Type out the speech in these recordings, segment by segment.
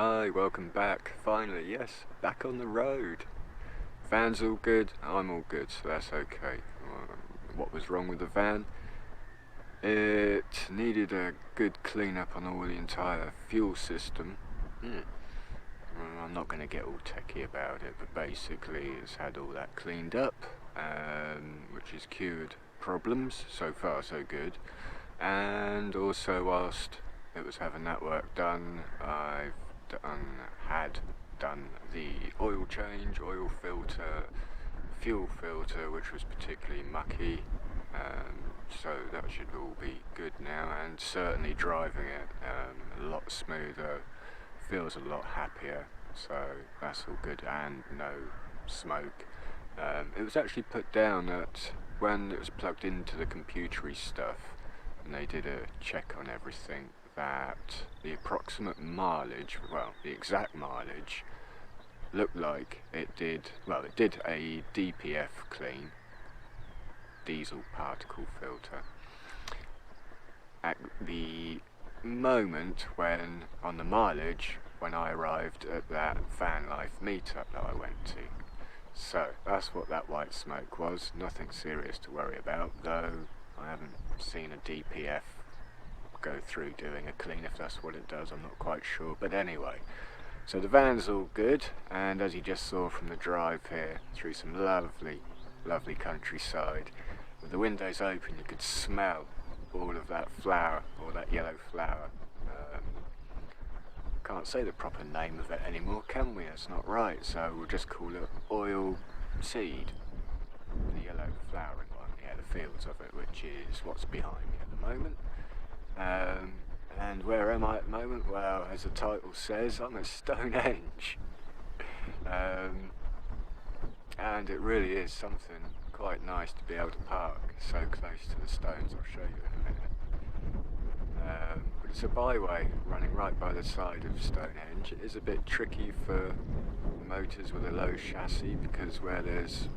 Hi, welcome back. Finally, yes, back on the road. Van's all good, I'm all good, so that's okay. What was wrong with the van? It needed a good clean up on all the entire fuel system. I'm not going to get all techie about it, but basically it's had all that cleaned up, which has cured problems. So far so good. And also whilst it was having that work done, had done the oil change, oil filter, fuel filter, which was particularly mucky, so that should all be good now, and certainly driving it a lot smoother, feels a lot happier, so that's all good, and no smoke. It was actually put down that when it was plugged into the computery stuff and they did a check on everything, that the approximate mileage, well, the exact mileage, looked like it did a DPF clean, diesel particle filter. At the moment when, on the mileage, when I arrived at that van life meetup that I went to. So that's what that white smoke was, nothing serious to worry about, though I haven't seen a DPF go through doing a clean. If that's what it does, I'm not quite sure, but anyway, so the van's all good, and as you just saw from the drive here through some lovely countryside, with the windows open you could smell all of that flower, or that yellow flower. Can't say the proper name of it anymore, can we? It's not right, so we'll just call it oil seed, the yellow flowering one, yeah, the fields of it, which is what's behind me at the moment. And where am I at the moment? Well, as the title says, I'm at Stonehenge. And it really is something quite nice to be able to park so close to the stones. I'll show you in a minute. But it's a byway running right by the side of Stonehenge. It is a bit tricky for motors with a low chassis, because where there's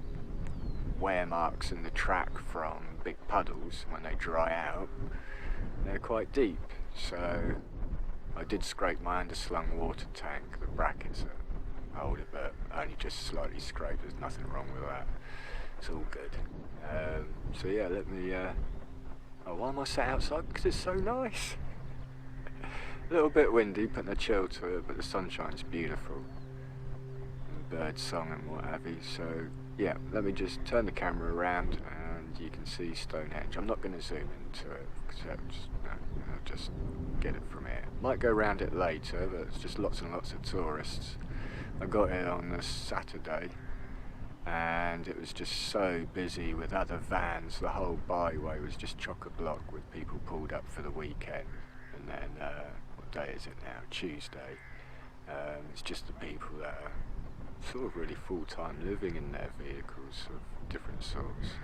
wear marks in the track from big puddles, when they dry out, they're quite deep, so I did scrape my underslung water tank. The brackets hold it, but only just slightly scraped. There's nothing wrong with that. It's all good. So yeah, let me. Why am I sat outside? Because it's so nice. A little bit windy, putting a chill to it, but the sunshine's beautiful. And bird song and what have you. So yeah, let me just turn the camera around and you can see Stonehenge. I'm not going to zoom into it, except I'll just get it from here. Might go around it later, but it's just lots and lots of tourists. I got here on this Saturday and it was just so busy with other vans. The whole byway was just chock-a-block with people pulled up for the weekend. And then, what day is it now? Tuesday. It's just the people that are sort of really full-time living in their vehicles of different sorts.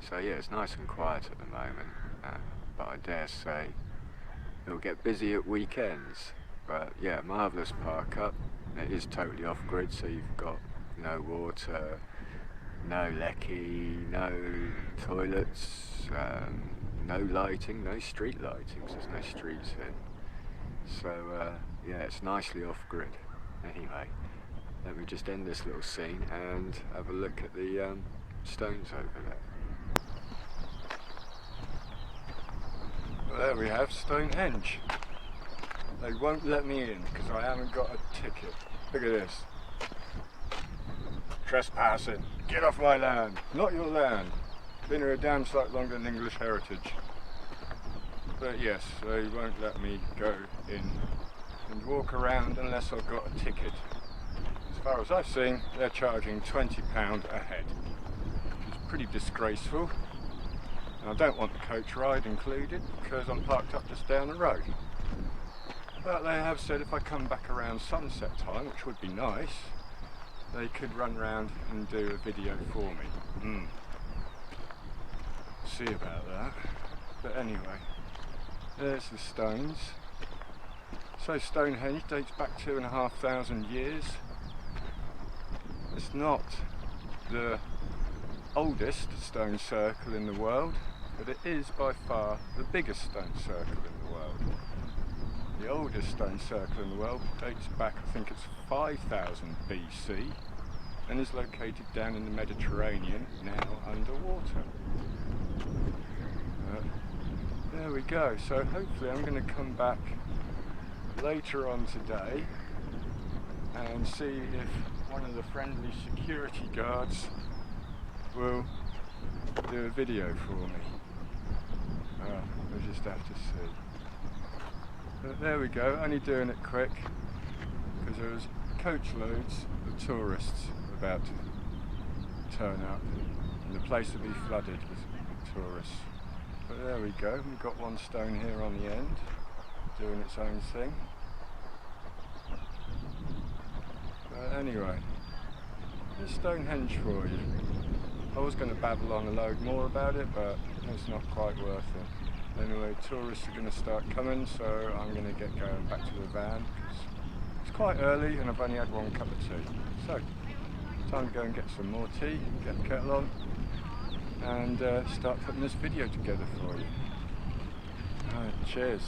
So yeah, it's nice and quiet at the moment, but I dare say it'll get busy at weekends. But yeah, marvellous park up. It is totally off-grid, so you've got no water, no lecky, no toilets, no lighting, no street lighting, because there's no streets in. So yeah, it's nicely off-grid. Anyway, let me just end this little scene and have a look at the stones over there. Well, there we have Stonehenge. They won't let me in because I haven't got a ticket. Look at this. Trespassing. Get off my land. Not your land. Been here a damn sight longer than English heritage. But yes, they won't let me go in and walk around unless I've got a ticket. As far as I've seen, they're charging £20 a head, which is pretty disgraceful. And I don't want the coach ride included because I'm parked up just down the road. But they have said if I come back around sunset time, which would be nice, they could run round and do a video for me. See about that. But anyway, there's the stones. So Stonehenge dates back 2,500 years. It's not the oldest stone circle in the world, but it is by far the biggest stone circle in the world. the oldest stone circle in the world, dates back, I think it's 5000 BC, and is located down in the Mediterranean, now underwater. There we go. So hopefully I'm going to come back later on today and see if one of the friendly security guards will do a video for me. We'll just have to see. But there we go, only doing it quick because there was coachloads of tourists about to turn up and the place will be flooded with tourists. But there we go, we've got one stone here on the end doing its own thing. But anyway, there's Stonehenge for you. I was going to babble on a load more about it, but it's not quite worth it. Anyway, tourists are going to start coming, so I'm going to get going back to the van. It's quite early and I've only had one cup of tea. So, time to go and get some more tea, get the kettle on, and start putting this video together for you. Cheers.